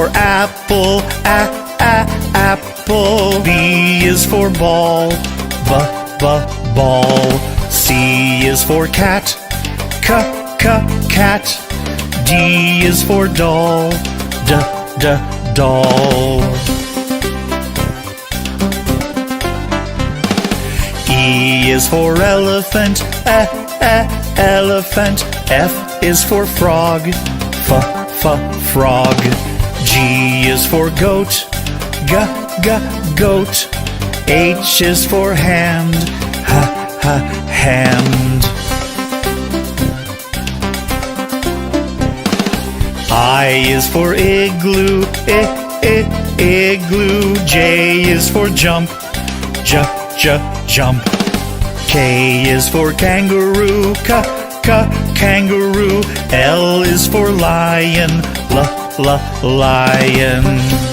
for apple, apple. B is for ball, ball. C is for cat, cat. D is for doll, doll. E is for elephant, elephant. F is for frog, frog. G is for goat, goat. H is for hand, hand. I is for igloo, igloo. J is for jump, jump. K is for kangaroo, kangaroo. L is for lion, lion.